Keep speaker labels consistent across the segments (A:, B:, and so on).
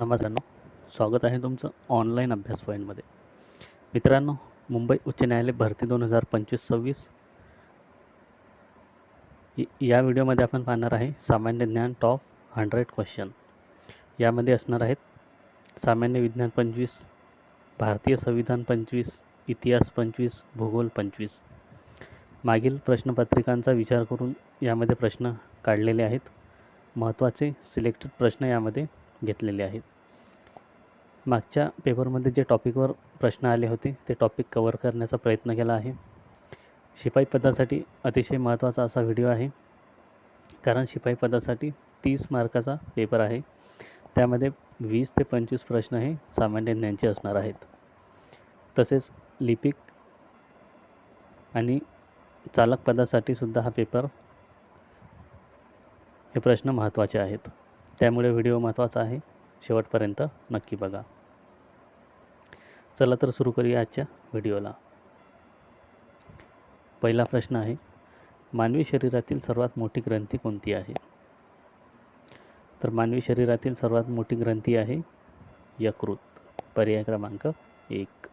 A: नमस्कार. स्वागत आहे तुमचं ऑनलाईन अभ्यास पॉईंटमध्ये. मित्रांनो, मुंबई उच्च न्यायालय भरती 2025-26 या व्हिडिओमध्ये आपण पाहणार आहे सामान्य ज्ञान टॉप 100 क्वेश्चन. यामध्ये असणार आहेत सामान्य विज्ञान 25, भारतीय संविधान 25, इतिहास 25, भूगोल 25. मागील प्रश्नपत्रिकांचा विचार करून यामध्ये प्रश्न काढलेले आहेत. महत्त्वाचे सिलेक्टेड प्रश्न यामध्ये घेतलेले आहेत. मागच्या पेपरमध्ये जे टॉपिकवर प्रश्न आले होते ते टॉपिक कव्हर करण्याचा प्रयत्न केला आहे. शिपाई पदासाठी अतिशय महत्त्वाचा असा व्हिडिओ आहे, कारण शिपाई पदासाठी 30 मार्काचा पेपर आहे. त्यामध्ये 20 ते 25 प्रश्न हे सामान्य ज्ञानचे असणार आहेत. तसेच लिपिक आणि चालक पदासाठी सुद्धा हा पेपर हे प्रश्न महत्त्वाचे आहेत. त्यामुळे व्हिडिओ महत्त्वाचा आहे, शेवटपर्यंत नक्की बघा. चला तर सुरू करूया आजच्या व्हिडिओला. पहिला प्रश्न आहे, मानवी शरीरातील सर्वात मोठी ग्रंथी कोणती आहे? तर मानवी शरीरातील सर्वात मोठी ग्रंथी आहे यकृत. पर्याय क्रमांक 1.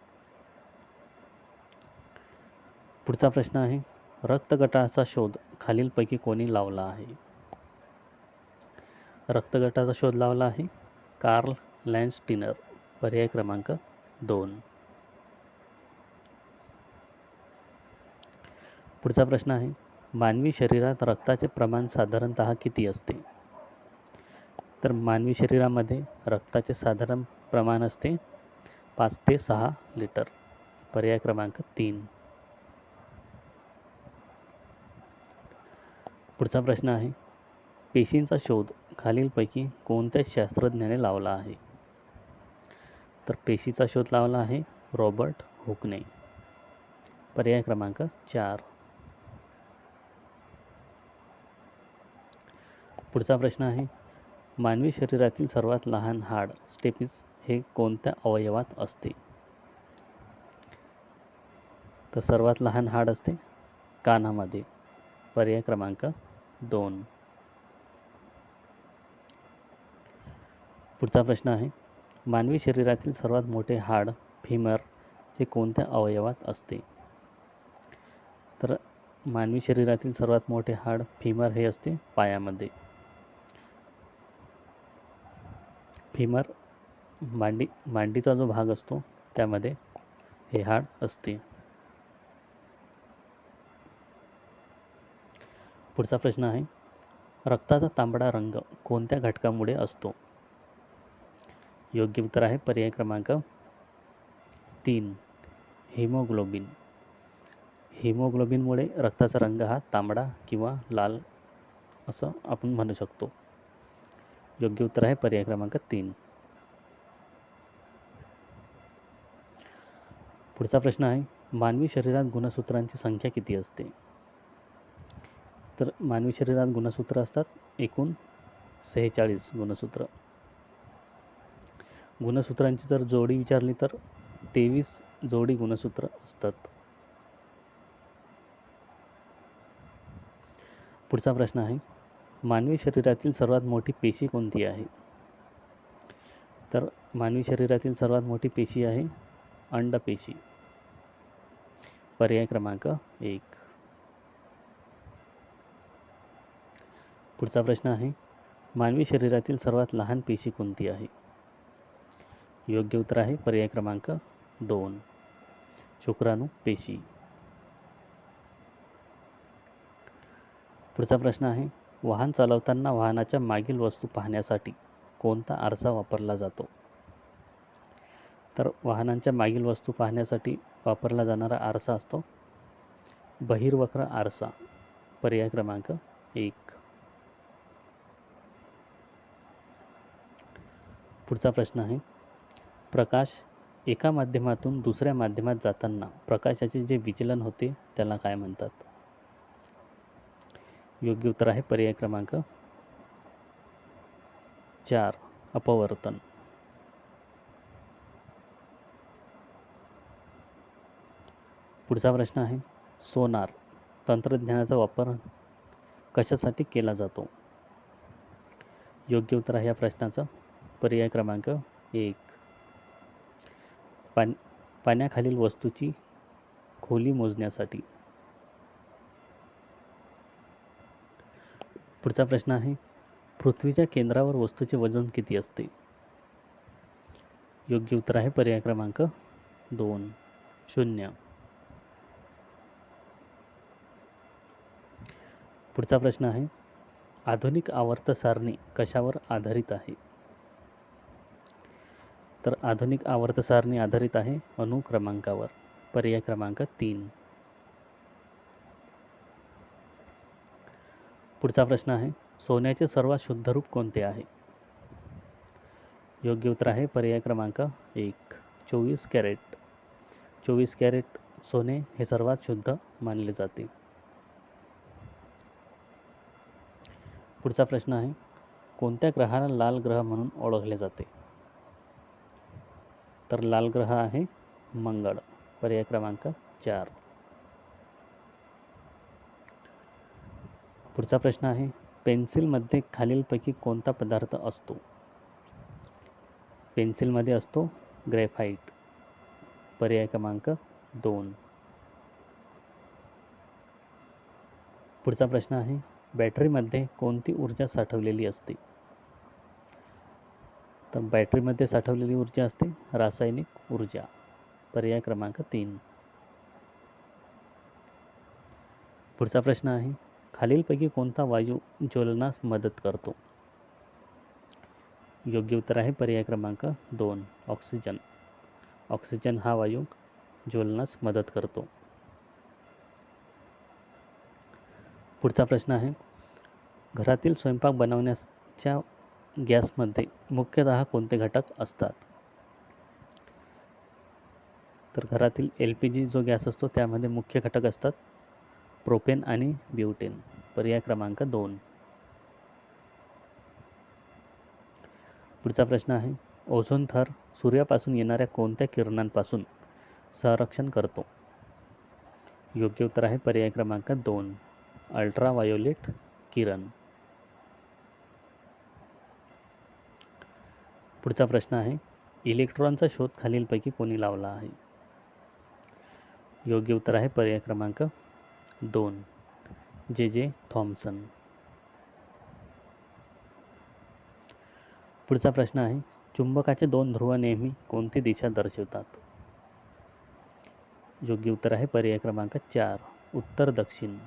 A: पुढचा प्रश्न आहे, रक्तगटाचा शोध खालीलपैकी कोणी लावला आहे? रक्तगटाचा शोध लावला आहे कार्ल लँडस्टीनर. पर्याय क्रमांक 2. पुढचा प्रश्न आहे, मानवी शरीरात रक्ताचे प्रमाण साधारणतः किती असते? तर मानवी शरीरामध्ये रक्ताचे साधारण प्रमाण असते 5 ते 6 लिटर. पर्याय क्रमांक 3. पुढचा प्रश्न आहे, पेशींचा शोध खालीलपैकी कोणत्या शास्त्रज्ञाने लावला आहे? तर पेशीचा शोध लावला आहे रॉबर्ट हुकने. पर्याय क्रमांक 4. पुढचा प्रश्न आहे, मानवी शरीरातील सर्वात लहान हाड स्टेपिस हे कोणत्या अवयवात असते? तर सर्वात लहान हाड असते कानामध्ये. पर्याय क्रमांक 2. पुढचा प्रश्न आहे, मानवी शरीरातील सर्वात मोठे हाड फिमर हे कोणत्या अवयवात असते? तर मानवी शरीरातील सर्वात मोठे हाड फिमर हे असते पायामध्ये. फिमर मांडीचा जो भाग असतो त्यामध्ये हे हाड असते. पुढचा प्रश्न आहे, रक्ताचा तांबडा रंग कोणत्या घटकामुळे असतो? योग्य उत्तर आहे पर्याय क्रमांक 3, हिमोग्लोबिन. हिमोग्लोबिनमुळे रक्ताचा रंग हा तांबडा किंवा लाल असं आपण म्हणू शकतो. योग्य उत्तर आहे पर्याय क्रमांक 3. पुढचा प्रश्न आहे, मानवी शरीरात गुणसूत्रांची संख्या किती असते? तर मानवी शरीरात गुणसूत्र असतात एकूण 46 गुणसूत्र. गुणसूत्रांची जर जोडी विचारली तर 23 जोडी गुणसूत्र असतात. पुढचा प्रश्न आहे, मानवी शरीरातील सर्वात मोठी पेशी कोणती आहे? तर मानवी शरीरातील सर्वात मोठी पेशी आहे अंडपेशी. पर्याय क्रमांक 1. पुढचा प्रश्न आहे, मानवी शरीरातील सर्वात लहान पेशी कोणती आहे? योग्य उत्तर आहे पर्याय क्रमांक 2, शुक्राणू पेशी. पुढचा प्रश्न आहे, वाहन चालवताना वाहनाच्या मागील वस्तू पाहण्यासाठी कोणता आरसा वापरला जातो? तर वाहनांच्या मागील वस्तू पाहण्यासाठी वापरला जाणारा आरसा असतो बहिर्वक्र आरसा. पर्याय क्रमांक 1. पुढचा प्रश्न आहे, प्रकाश एका माध्यमातून दुसऱ्या माध्यमात जाताना प्रकाशाचे जे विचलन होते त्याला काय म्हणतात? योग्य उत्तर आहे पर्याय क्रमांक 4, अपवर्तन. पुढचा प्रश्न आहे, सोनार तंत्रज्ञानाचा वापर कशासाठी केला जातो? योग्य उत्तर आहे या प्रश्नाचं पर्याय क्रमांक 1. पाण्याखालील वस्तूची खोली मोजण्यासाठी. पुढचा प्रश्न आहे, पृथ्वीच्या केंद्रावर वस्तूचे वजन किती असते? योग्य उत्तर आहे पर्याय क्रमांक 2, 0. पुढचा प्रश्न आहे, आधुनिक आवर्त सारणी कशावर आधारित आहे? तर आधुनिक आवर्त सारणी आधारित आहे अनुक्रमांकावर. पर्याय क्रमांक 3. पुढचा प्रश्न आहे, सोन्याचे सर्वात शुद्ध रूप कोणते आहे? योग्य उत्तर आहे पर्याय क्रमांक 1, 24 कॅरेट. 24 कॅरेट सोने हे सर्वात शुद्ध मानले जाते. पुढचा प्रश्न आहे, कोणत्या ग्रहाला लाल ग्रह म्हणून ओळखले जाते? तर लाल ग्रह आहे मंगळ. पर्याय क्रमांक 4. पुढचा प्रश्न आहे, पेन्सिलमध्ये खालीलपैकी कोणता पदार्थ असतो? पेन्सिलमध्ये असतो ग्रेफाइट. पर्याय क्रमांक 2. पुढचा प्रश्न आहे, बॅटरीमध्ये कोणती ऊर्जा साठवलेली असते? तर बॅटरीमध्ये साठवलेली ऊर्जा असते रासायनिक ऊर्जा. पर्याय क्रमांक 3. पुढचा प्रश्न आहे, खालीलपैकी कोणता वायू ज्वलनास मदत करतो? योग्य उत्तर आहे पर्याय क्रमांक 2, ऑक्सिजन. ऑक्सिजन हा वायू ज्वलनास मदत करतो. पुढचा प्रश्न आहे, घरातील स्वयंपाक बनवण्याच्या गॅसमध्ये मुख्यतः कोणते घटक असतात? तर घरातील LPG जो गॅस असतो त्यामध्ये मुख्य घटक असतात प्रोपेन आणि ब्युटेन. पर्याय क्रमांक 2. पुढचा प्रश्न आहे, ओझोन थर सूर्यापासून येणाऱ्या कोणत्या किरणांपासून संरक्षण करतो? योग्य उत्तर आहे पर्याय क्रमांक 2, अल्ट्राव्हायोलेट किरण. पुढचा प्रश्न आहे, इलेक्ट्रॉनचा शोध खालीलपैकी कोणी लावला आहे? योग्य उत्तर आहे पर्याय क्रमांक 2, J.J. थॉम्सन. पुढचा प्रश्न आहे, चुंबकाचे 2 ध्रुव नेहमी कोणती दिशा दर्शवतात? योग्य उत्तर आहे पर्याय क्रमांक 4, उत्तर दक्षिण.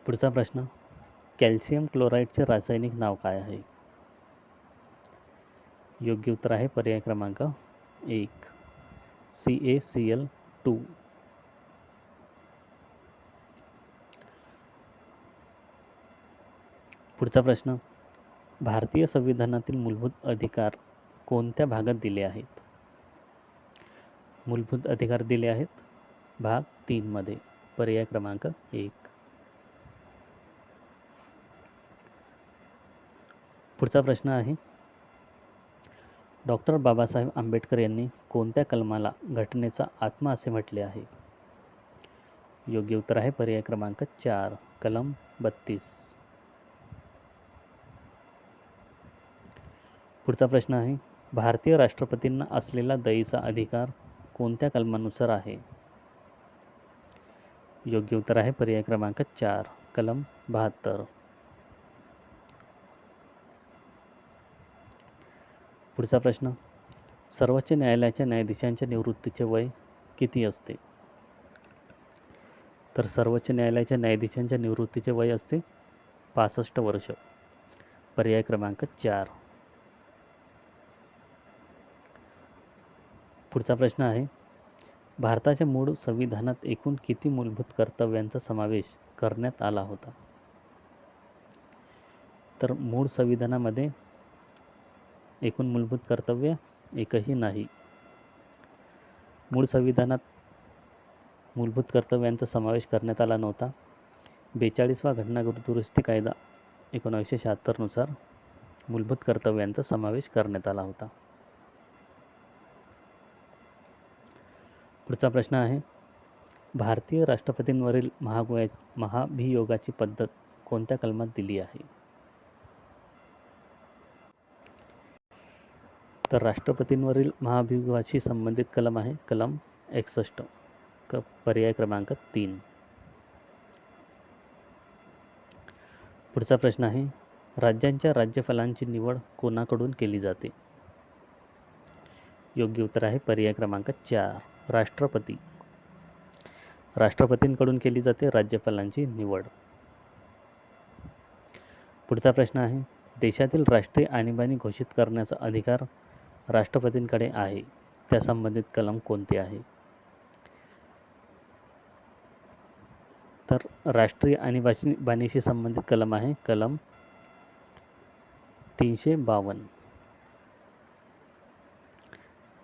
A: पुढचा प्रश्न, कॅल्शियम क्लोराईडचे रासायनिक नाव काय आहे? योग्य उत्तर आहे पर्याय क्रमांक 1, CaCl2. पुढचा प्रश्न, भारतीय संविधानातील मूलभूत अधिकार कोणत्या भागात दिले आहेत? मूलभूत अधिकार दिले आहेत भाग 3 मध्ये. पर्याय क्रमांक 1. पुढचा प्रश्न आहे, डॉक्टर बाबासाहेब आंबेडकर यांनी कोणत्या कलमाला घटनेचा आत्मा असे म्हटले आहे? योग्य उत्तर आहे पर्याय क्रमांक 4, कलम 32. पुढचा प्रश्न आहे, भारतीय राष्ट्रपतींना असलेला दयेचा अधिकार कोणत्या कलमानुसार आहे? योग्य उत्तर आहे पर्याय क्रमांक 4, कलम 72. पुढचा प्रश्न, सर्वोच्च न्यायालयाच्या न्यायाधीशांच्या निवृत्तीचे वय किती असते? तर सर्वोच्च न्यायालयाच्या न्यायाधीशांच्या निवृत्तीचे वय असते 65 वर्ष. पर्याय क्रमांक 4. पुढचा प्रश्न आहे, भारताच्या मूळ संविधानात एकूण किती मूलभूत कर्तव्यांचा समावेश करण्यात आला होता? तर मूळ संविधानामध्ये एकूण मूलभूत कर्तव्य एकही नाही. मूळ संविधानात मूलभूत कर्तव्यांचा समावेश करण्यात आला नव्हता. 42वा घटना दुरुस्ती कायदा 1976 नुसार मूलभूत कर्तव्यांचा समावेश करण्यात आला होता. पुढचा प्रश्न आहे, भारतीय राष्ट्रपतींवरील महाभियोगाची पद्धत कोणत्या कलमात दिली आहे? तर राष्ट्रपतींवरील महाभियोगाशी संबंधित कलम आहे कलम 61, पर्याय क्रमांक 3. पुढचा प्रश्न आहे, राज्यांच्या राज्यपालांची निवड कोणाकडून केली जाते? योग्य उत्तर आहे पर्याय क्रमांक 4, राष्ट्रपती. राष्ट्रपतींकडून केली जाते राज्यपालांची निवड. पुढचा प्रश्न आहे, देशातील राष्ट्रीय आणीबाणी घोषित करण्याचा अधिकार राष्ट्रपतींकडे आहे, त्या संबंधित कलम कोणते आहे? तर राष्ट्रीय आणीबाणीशी संबंधित कलम आहे कलम 352.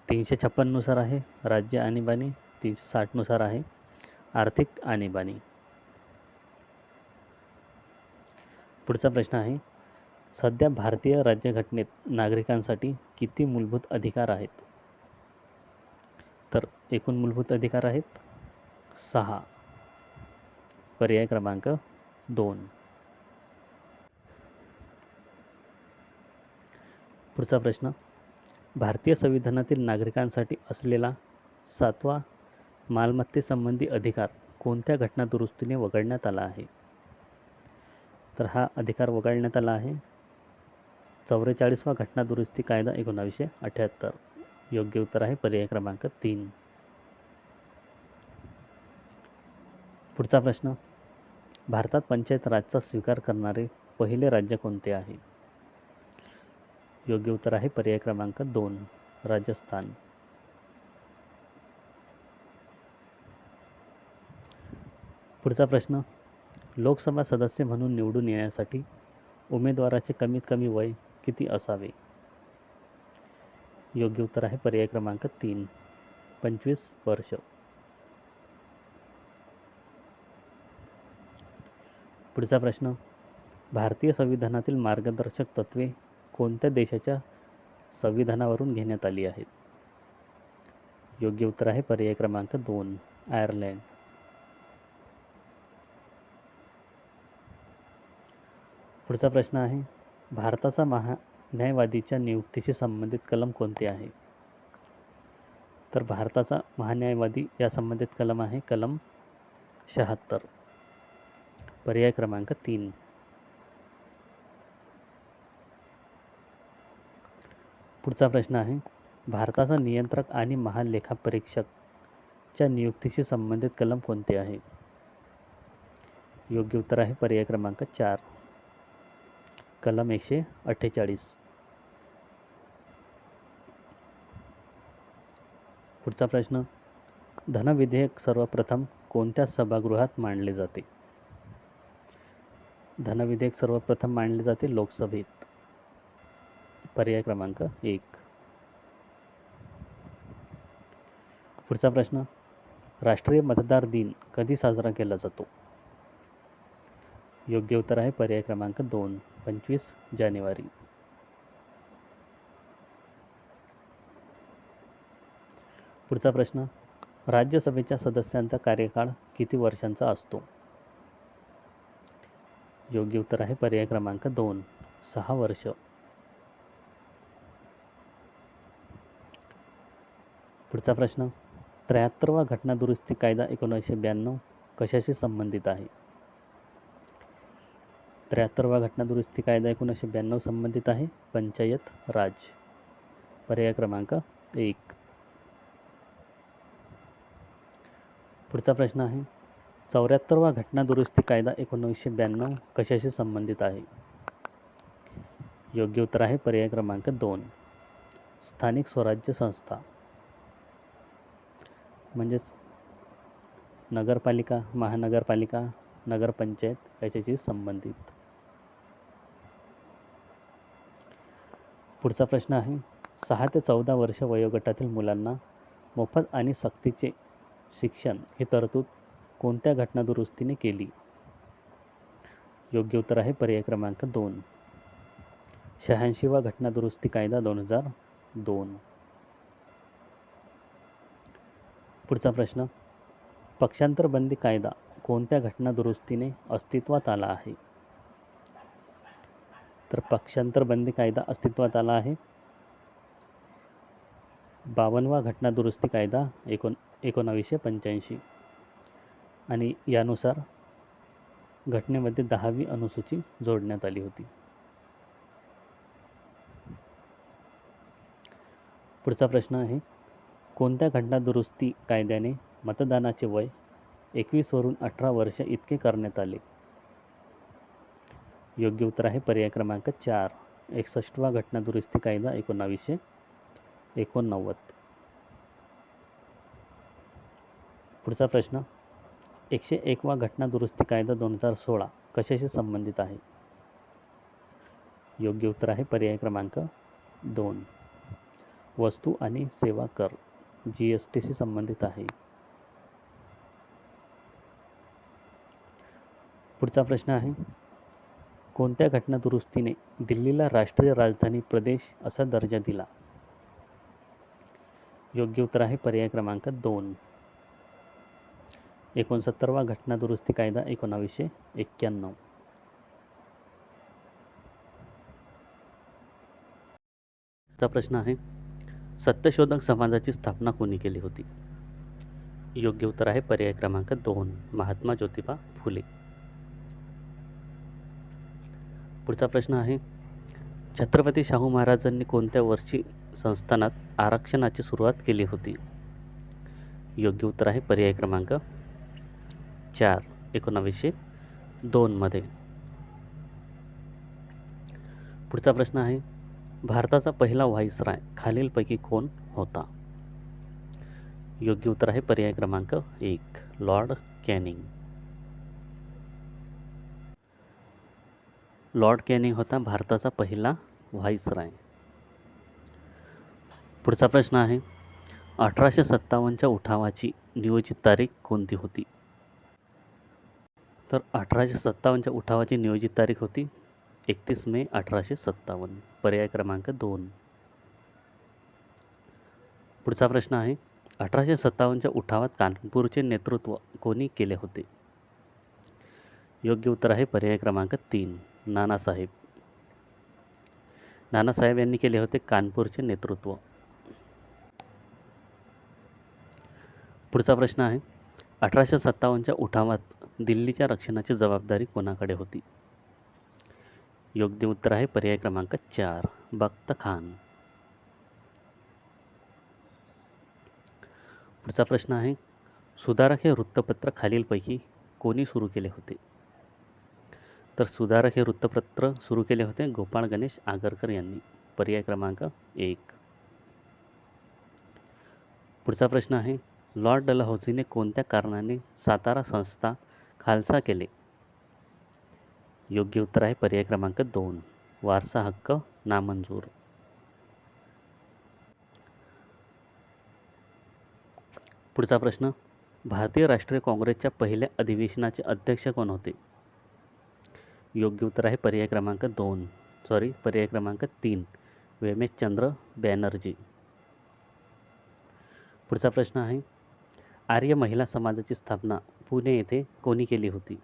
A: 356 नुसार आहे राज्य आणीबाणी, 360 नुसार आहे आर्थिक आणीबाणी. पुढचा प्रश्न आहे, सध्या भारतीय राज्यघटनेत नागरिकांसाठी किती मूलभूत अधिकार आहेत? तर एकूण मूलभूत अधिकार आहेत 6, पर्याय क्रमांक 2. पुढचा प्रश्न, भारतीय संविधानातील नागरिकांसाठी असलेला 7वा मालमत्तेसंबंधी अधिकार कोणत्या घटनादुरुस्तीने वगळण्यात आला आहे? तर हा अधिकार वगळण्यात आला आहे 44वा घटनादुरुस्ती कायदा 1978. योग्य उत्तर आहे पर्याय क्रमांक 3. पुढचा प्रश्न, भारतात पंचायत राजचा स्वीकार करणारे पहिले राज्य कोणते आहे? योग्य उत्तर आहे पर्याय क्रमांक 2, राजस्थान. पुढचा प्रश्न, लोकसभा सदस्य म्हणून निवडून येण्यासाठी उमेदवाराचे कमीत कमी वय किती असावे? योग्य उत्तर आहे पर्याय क्रमांक 3, 25 वर्ष. पुढचा प्रश्न, भारतीय संविधानातील मार्गदर्शक तत्त्वे कोणत्या देशाच्या संविधानावरून घेण्यात आली आहेत? योग्य उत्तर आहे पर्याय क्रमांक 2, आयर्लंड. पुढचा प्रश्न आहे, भारताचा महान्यायवादीच्या नियुक्तीशी संबंधित कलम कोणते आहे? तर भारताचा महान्यायवादी या संबंधित कलम आहे कलम 76, पर्याय क्रमांक 3. पुढचा प्रश्न आहे, भारताचा नियंत्रक आणि महालेखापरीक्षकच्या नियुक्तीशी संबंधित कलम कोणते आहे? योग्य उत्तर आहे पर्याय क्रमांक 4, कलम 148. पुढचा प्रश्न, धनविधेयक सर्वप्रथम कोणत्या सभागृहात मांडले जाते? धनविधेयक सर्वप्रथम मांडले जाते लोकसभेत, पर्याय क्रमांक 1. पुढचा प्रश्न, राष्ट्रीय मतदार दिन कधी साजरा केला जातो? योग्य उत्तर आहे पर्याय क्रमांक 2, 25 जानेवारी. पुढचा प्रश्न, राज्यसभेच्या सदस्यांचा कार्यकाळ किती वर्षांचा असतो? योग्य उत्तर आहे पर्याय क्रमांक 2, 6 वर्ष. पुढचा प्रश्न, 73वा घटनादुरुस्ती कायदा 1992 कशाशी संबंधित आहे? 73वा घटनादुरुस्ती कायदा 1992 संबंधित आहे पंचायत राज, पर्याय क्रमांक 1. पुढचा प्रश्न आहे, 74वा घटनादुरुस्ती कायदा 1992 कशाशी संबंधित आहे? योग्य उत्तर आहे पर्याय क्रमांक 2, स्थानिक स्वराज्य संस्था, म्हणजेच नगरपालिका, महानगरपालिका, नगरपंचायत याच्याशी संबंधित. पुढचा प्रश्न आहे, 6 ते 14 वर्ष वयोगटातील मुलांना मोफत आणि सक्तीचे शिक्षण ही तरतूद कोणत्या घटनादुरुस्तीने केली? योग्य उत्तर आहे पर्याय क्रमांक 2, 86वा घटनादुरुस्ती कायदा 2002. पुढचा प्रश्न, पक्षांतर बंदी कायदा कोणत्या घटनादुरुस्तीने अस्तित्वात आला आहे? तर पक्षांतर बंदी कायदा अस्तित्वात आला आहे 52वा घटना दुरुस्ती कायदा 1985 आणि यानुसार घटनेमध्ये 10वी अनुसूची जोडण्यात आली होती. पुढचा प्रश्न आहे कोणत्या घटना दुरुस्ती कायद्याने मतदानाचे वय 21 वरून 18 वर्ष इतके करण्यात आले? योग्य उत्तर आहे पर्याय क्रमांक 4 61वा घटना दुरुस्ती कायदा 1989. पुढचा प्रश्न 101वा घटना दुरुस्ती कायदा 2016 कशाशी संबंधित आहे? योग्य उत्तर आहे पर्याय क्रमांक 2 वस्तू आणि सेवा कर GSTशी संबंधित आहे. पुढचा प्रश्न आहे कोणत्या घटना दुरुस्तीने दिल्लीला राष्ट्रीय राजधानी प्रदेश असा दर्जा दिला? योग्य उत्तर आहे पर्याय क्रमांक 2 69वा घटना दुरुस्ती कायदा 1991. चा प्रश्न आहे सत्यशोधक समाजाची स्थापना कोणी केली होती? योग्य उत्तर आहे पर्याय क्रमांक 2 महात्मा ज्योतिबा फुले. पुढचा प्रश्न आहे छत्रपती शाहू महाराजांनी कोणत्या वर्षी संस्थानात आरक्षणाची सुरुवात केली होती? योग्य उत्तर आहे पर्याय क्रमांक 4 1902 मध्ये. पुढचा प्रश्न आहे भारताचा पहिला व्हाईसराय खालीलपैकी कोण होता? योग्य उत्तर आहे पर्याय क्रमांक 1 लॉर्ड कॅनिंग. लॉर्ड कॅनिंग होता भारताचा पहिला व्हाईसराय. पुढचा प्रश्न आहे 1857च्या उठावाची नियोजित तारीख कोणती होती? तर 1857च्या उठावाची नियोजित तारीख होती 31 मे 1857. पर्याय क्रमांक 2. पुढचा प्रश्न आहे 1857च्या उठावात कानपूरचे नेतृत्व कोणी केले होते? योग्य उत्तर आहे पर्याय क्रमांक 3 नानासाहेब. नानासाहेब यांनी केले होते कानपूरचे नेतृत्व. पुढचा प्रश्न आहे 1857च्या उठावात दिल्लीच्या रक्षणाची जबाबदारी कोणाकडे होती? योग्य उत्तर आहे पर्याय क्रमांक 4 बख्त खान. पुढचा प्रश्न आहे सुधारक हे वृत्तपत्र खालीलपैकी कोणी सुरू केले होते? तर सुधारक हे वृत्तपत्र सुरू केले होते गोपाळ गणेश आगरकर यांनी. पर्याय क्रमांक 1. पुढचा प्रश्न आहे लॉर्ड डलहौसीने कोणत्या कारणाने सातारा संस्था खालसा केले? योग्य उत्तर आहे पर्याय क्रमांक 2 वारसा हक्क नामंजूर. पुढचा प्रश्न भारतीय राष्ट्रीय काँग्रेसच्या पहिल्या अधिवेशनाचे अध्यक्ष कोण होते? योग्य उत्तर आहे पर्याय क्रमांक 3 वेमेशचंद्र बॅनर्जी. पुढचा प्रश्न आहे आर्य महिला समाजाची स्थापना पुणे येथे कोणी केली होती?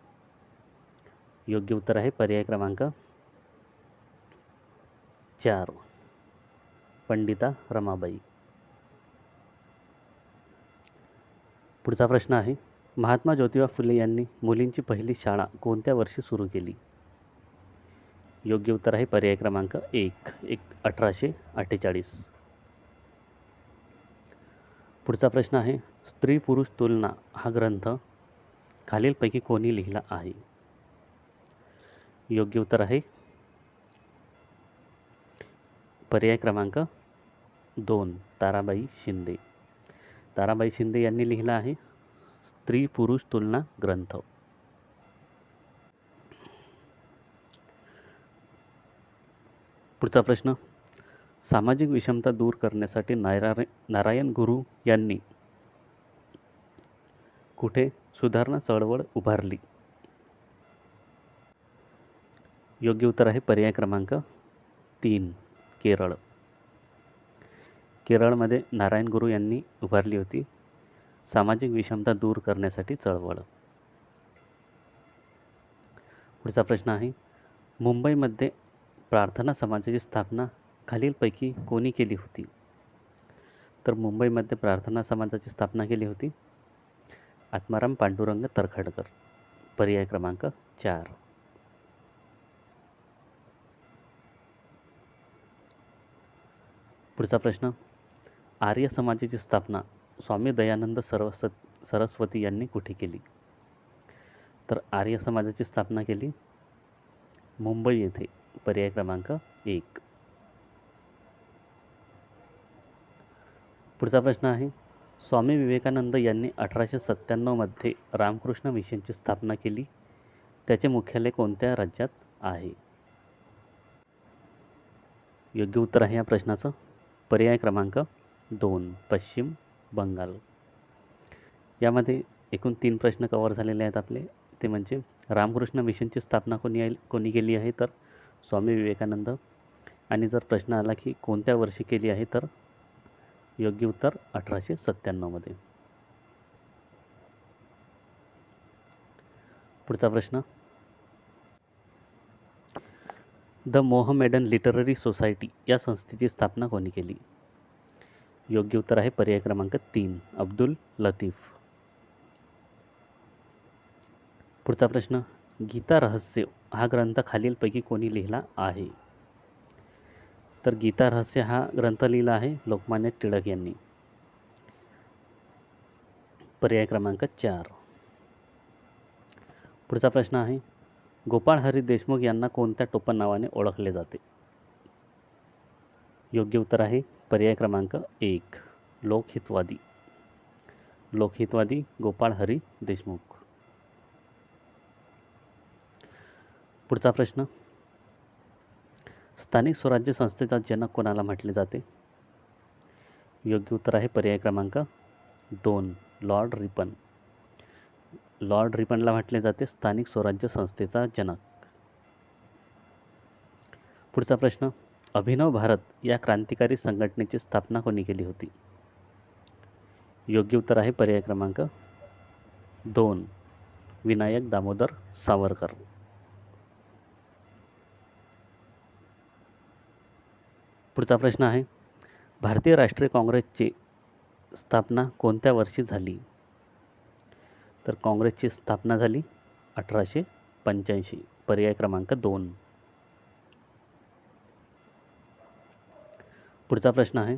A: योग्य उत्तर आहे पर्याय क्रमांक 4 पंडिता रमाबाई. पुढचा प्रश्न आहे महात्मा ज्योतिबा फुले यांनी मुलींची पहिली शाळा कोणत्या वर्षी सुरू केली? योग्य उत्तर आहे पर्याय क्रमांक 1 1848. पुढचा प्रश्न आहे स्त्री पुरुष तुलना हा ग्रंथ खालीलपैकी कोणी लिहिला आहे? योग्य उत्तर आहे पर्याय क्रमांक 2 ताराबाई शिंदे. ताराबाई शिंदे यांनी लिहिला आहे स्त्री पुरुष तुलना ग्रंथ. पुढचा प्रश्न सामाजिक विषमता दूर करण्यासाठी नारायण गुरु यांनी कुठे सुधारणा चळवळ उभारली? योग्य उत्तर आहे पर्याय क्रमांक 3 केरळ. केरळमध्ये नारायण गुरु यांनी उभारली होती सामाजिक विषमता दूर करण्यासाठी चळवळ. पुढचा प्रश्न आहे मुंबईमध्ये प्रार्थना समाजाची स्थापना खालीलपैकी कोणी केली होती? तर मुंबईमध्ये प्रार्थना समाजाची स्थापना केली होती आत्माराम पांडुरंग तरखडकर. पर्याय क्रमांक 4. पुढचा प्रश्न, आर्य समाजाची स्थापना स्वामी दयानंद सरस्वती यांनी कुठे केली? तर आर्य समाजाची स्थापना केली मुंबई येथे. पर्याय क्रमांक 1. पुढचा प्रश्न आहे, स्वामी विवेकानंद यांनी 1897 मध्ये रामकृष्ण मिशनची स्थापना केली. त्याचे मुख्यालय कोणत्या राज्यात आहे? योग्य उत्तर आहे या प्रश्नाचं पर्याय क्रमांक 2, पश्चिम बंगाल. यामध्ये एकूण 3 प्रश्न कव्हर झालेले आहेत आपले. ते म्हणजे रामकृष्ण मिशनची स्थापना कोणी केली आहे? तर स्वामी विवेकानंद. आणि जर प्रश्न आला की कोणत्या वर्षी केली आहे, तर योग्य उत्तर 1897 मध्ये. पुढचा प्रश्न, द मोहमेडन लिटररी सोसायटी या संस्थेची स्थापना कोणी केली? योग्य उत्तर आहे पर्याय क्रमांक 3, अब्दुल लतीफ. पुढचा प्रश्न, गीता रहस्य हा ग्रंथ खालीलपैकी कोणी लिहिला आहे? तर गीता रहस्य हा ग्रंथ लिहिला आहे लोकमान्य टिळक यांनी. पर्याय क्रमांक 4. पुढचा प्रश्न आहे, गोपाळ हरी देशमुख यांना कोणत्या टोपण नावाने ओळखले जाते? योग्य उत्तर आहे पर्याय क्रमांक 1, लोकहितवादी. लोकहितवादी गोपाळ हरी देशमुख. पुढचा प्रश्न, स्थानिक स्वराज्य संस्थेचा जनक कोणाला म्हटले जाते? योग्य उत्तर आहे पर्याय क्रमांक 2, लॉर्ड रिपन. लॉर्ड रिपनला म्हटले जाते स्थानिक स्वराज्य संस्थेचा जनक. पुढचा प्रश्न, अभिनव भारत या क्रांतिकारी संघटनेची स्थापना कोणी केली होती? योग्य उत्तर आहे पर्याय क्रमांक 2, विनायक दामोदर सावरकर. पुढचा प्रश्न आहे, भारतीय राष्ट्रीय काँग्रेसची स्थापना कोणत्या वर्षी झाली? तर काँग्रेसची स्थापना झाली 1885. पर्याय क्रमांक 2. पुढचा प्रश्न आहे,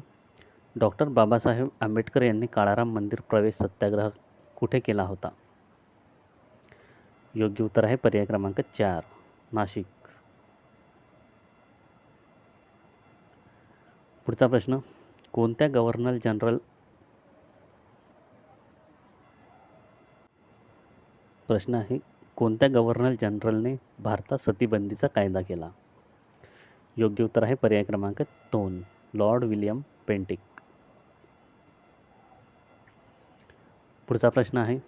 A: डॉक्टर बाबासाहेब आंबेडकर यांनी काळाराम मंदिर प्रवेश सत्याग्रह कुठे केला होता? योग्य उत्तर आहे पर्याय क्रमांक 4, नाशिक. पुढचा प्रश्न, कोणत्या गव्हर्नर जनरल प्रश्न आहे, कोणत्या गव्हर्नर जनरलने भारतात सतीबंदीचा कायदा केला? योग्य उत्तर आहे पर्याय क्रमांक 2, लॉर्ड विल्यम पेंटिक. पुढचा प्रश्न आहे,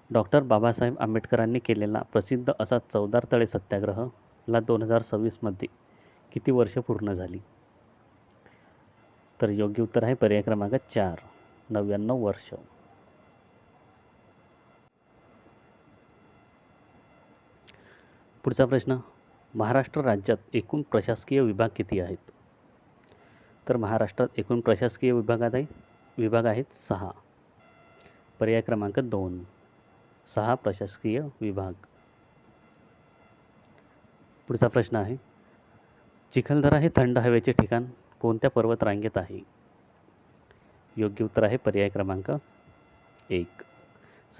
A: डॉक्टर बाबासाहेब आंबेडकरांनी केलेला प्रसिद्ध असा चवदार तळे सत्याग्रहला 2026 मध्ये किती वर्ष पूर्ण झाली? तर योग्य उत्तर आहे पर्याय क्रमांक 4, 99 वर्ष. पुढचा प्रश्न, महाराष्ट्र राज्यात एकूण प्रशासकीय विभाग किती आहेत? तर महाराष्ट्रात एकूण प्रशासकीय विभाग आहेत 6. पर्याय क्रमांक 2, 6 प्रशासकीय विभाग. पुढचा प्रश्न आहे, चिखलदरा हे थंड हवेचे ठिकाण कोणत्या पर्वत रांगेत आहे? योग्य उत्तर आहे पर्याय क्रमांक 1,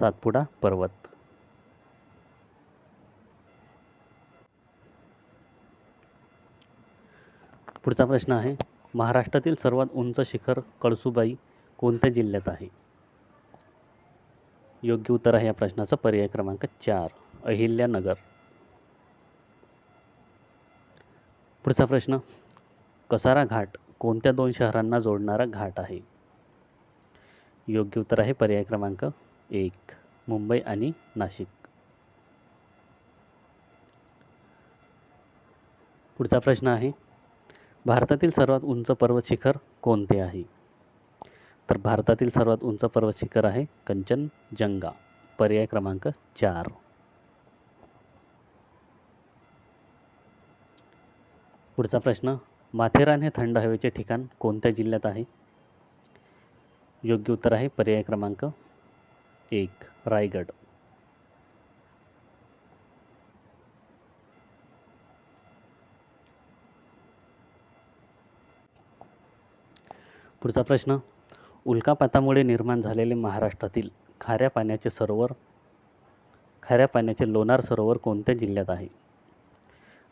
A: सातपुडा पर्वत. पुढचा प्रश्न आहे, महाराष्ट्रातील सर्वात उंच शिखर कळसुबाई कोणत्या जिल्ह्यात आहे? योग्य उत्तर आहे या प्रश्नाचा पर्याय क्रमांक 4, अहिल्यानगर. पुढचा प्रश्न, कसारा घाट कोणत्या 2 शहरांना जोडणारा घाट आहे? योग्य उत्तर आहे पर्याय क्रमांक 1, मुंबई आणि नाशिक. पुढचा प्रश्न आहे, भारतातील सर्वात उंच पर्वत शिखर कोणते आहे? तर भारतातील सर्वात उंच पर्वत शिखर आहे कंचनजंगा. पर्याय क्रमांक 4. पुढचा प्रश्न, माथेरान हे थंड हवेचे ठिकाण कोणत्या जिल्ह्यात आहे? योग्य उत्तर आहे पर्याय क्रमांक 1 रायगड. पुढचा प्रश्न, उल्कापातामुळे निर्माण झालेले महाराष्ट्रातील खाऱ्या पाण्याचे लोणार सरोवर कोणत्या जिल्ह्यात आहे?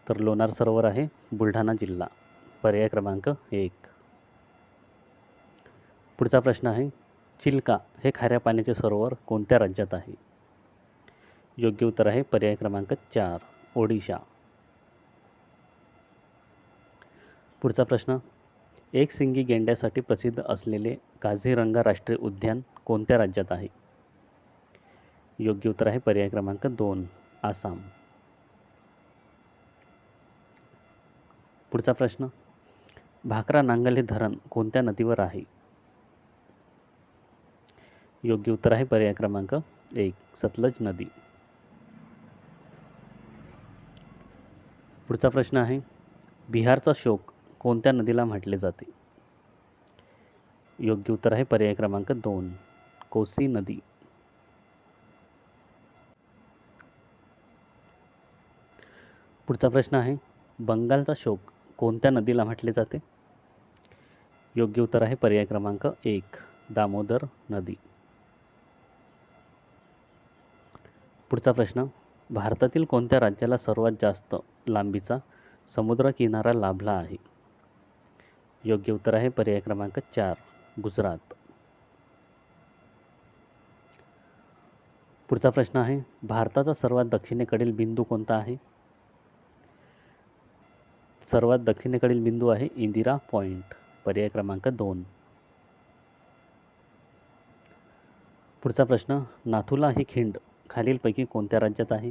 A: तर लोणार सरोवर आहे बुलढाणा जिल्हा. पर्याय क्रमांक 1. पुढचा प्रश्न आहे, चिल्का हे खाऱ्या पाण्याचे सरोवर कोणत्या राज्यात आहे? योग्य उत्तर आहे पर्याय क्रमांक 4 ओडिशा. पुढचा प्रश्न, एकसिंगी गेंड्यासाठी प्रसिद्ध असलेले काझीरंगा राष्ट्रीय उद्यान कोणत्या राज्यात आहे? योग्य उत्तर आहे पर्याय क्रमांक 2 आसाम. पुढचा प्रश्न, भाकरा नांगल हे धरण कोणत्या नदीवर आहे? योग्य उत्तर आहे पर्याय क्रमांक 1 सतलज नदी. पुढचा प्रश्न आहे, बिहारचा शोक कोणत्या नदीला म्हटले जाते? योग्य उत्तर आहे पर्याय क्रमांक 2 कोसी नदी. पुढचा प्रश्न आहे, बंगालचा शोक कोणत्या नदीला म्हटले जाते? योग्य उत्तर आहे पर्याय क्रमांक 1 दामोदर नदी. पुढचा प्रश्न, भारतातील कोणत्या राज्याला सर्वात जास्त लांबीचा समुद्र किनारा लाभला आहे? योग्य उत्तर आहे पर्याय क्रमांक 4 गुजरात. पुढचा प्रश्न आहे, भारताचा सर्वात दक्षिणेकडील बिंदू कोणता आहे? सर्वात दक्षिणेकडील बिंदू आहे इंदिरा पॉइंट. पर्याय क्रमांक 2. पुढचा प्रश्न, नाथुला ही खिंड खालीलपैकी कोणत्या राज्यात आहे?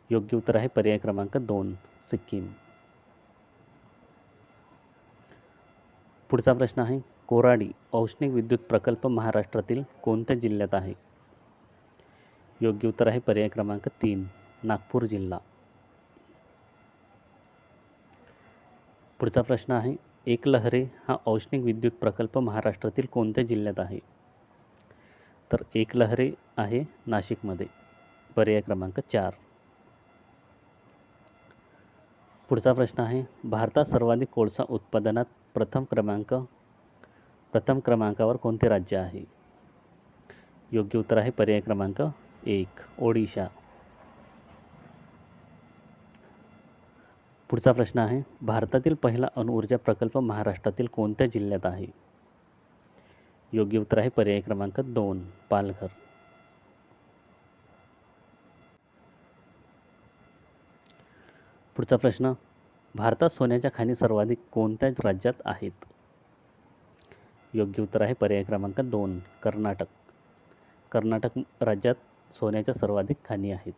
A: योग्य उत्तर आहे पर्याय क्रमांक 2 सिक्कीम. पुढचा प्रश्न आहे, कोराडी औष्णिक विद्युत प्रकल्प महाराष्ट्रातील कोणत्या जिल्ह्यात आहे? योग्य उत्तर आहे पर्याय क्रमांक 3 नागपूर जिल्हा. पुढचा प्रश्न आहे, एकलहरे हा औष्णिक विद्युत प्रकल्प महाराष्ट्रातील कोणत्या जिल्ह्यात आहे? तर एकलहरे आहे नाशिकमध्ये. पर्याय क्रमांक 4. पुढचा प्रश्न आहे, भारतात सर्वाधिक कोळसा उत्पादनात प्रथम क्रमांकावर कोणते राज्य आहे? योग्य उत्तर आहे पर्याय क्रमांक 1 ओडिशा. पुढचा प्रश्न आहे, भारतातील पहिला अणुऊर्जा प्रकल्प महाराष्ट्रातील कोणत्या जिल्ह्यात आहे? योग्य उत्तर आहे पर्याय क्रमांक 2 पालघर. पुढचा प्रश्न, भारतात सोन्याच्या खाणी सर्वाधिक कोणत्या राज्यात आहेत? योग्य उत्तर आहे पर्याय क्रमांक 2 कर्नाटक. कर्नाटक राज्यात सोन्याच्या सर्वाधिक खाणी आहेत.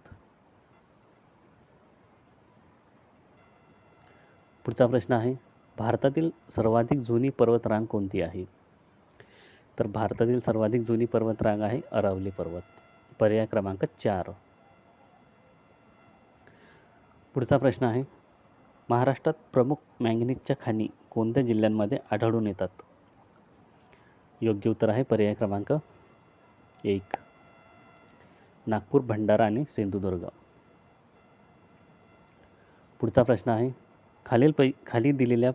A: पुढचा प्रश्न आहे, भारतातील सर्वाधिक जुनी पर्वतरांग कोणती आहे? तर भारतातील सर्वाधिक जुनी पर्वतरांग आहे अरावली पर्वत. पर्याय क्रमांक 4. पुढचा प्रश्न आहे, महाराष्ट्रात प्रमुख मॅंगनीजच्या खाणी कोणत्या जिल्ह्यांमध्ये आढळून येतात? योग्य उत्तर आहे पर्याय क्रमांक 1 नागपूर, भंडारा आणि सिंधुदुर्ग. पुढचा प्रश्न आहे, खाली दिलेल्या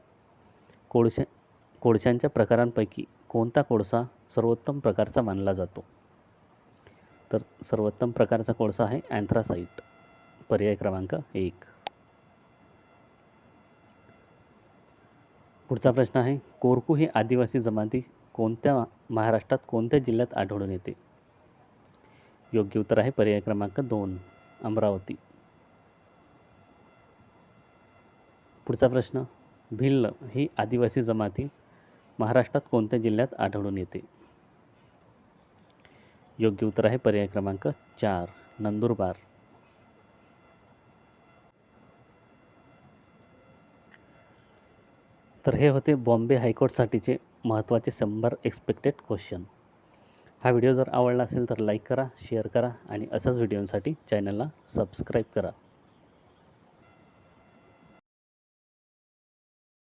A: कोळशांच्या प्रकारांपैकी कोणता कोळसा सर्वोत्तम प्रकारचा मानला जातो? तर सर्वोत्तम प्रकारचा कोळसा आहे अँथ्रासाइट. पर्याय क्रमांक 1. पुढचा प्रश्न आहे, कोरकू ही आदिवासी जमाती महाराष्ट्रात कोणत्या जिल्ह्यात आढळून येते? योग्य उत्तर आहे पर्याय क्रमांक 2 अमरावती. पुढचा प्रश्न, भिल्ल ही आदिवासी जमाती महाराष्ट्रात कोणत्या जिल्ह्यात आढळून येते? योग्य उत्तर आहे पर्याय क्रमांक 4 नंदुरबार. तर हे होते बॉम्बे हायकोर्टसाठीचे महत्त्वाचे 100 एक्सपेक्टेड क्वेश्चन. हा व्हिडिओ जर आवडला असेल तर लाईक करा, शेअर करा आणि अशाच व्हिडिओसाठी चॅनलला सबस्क्राईब करा.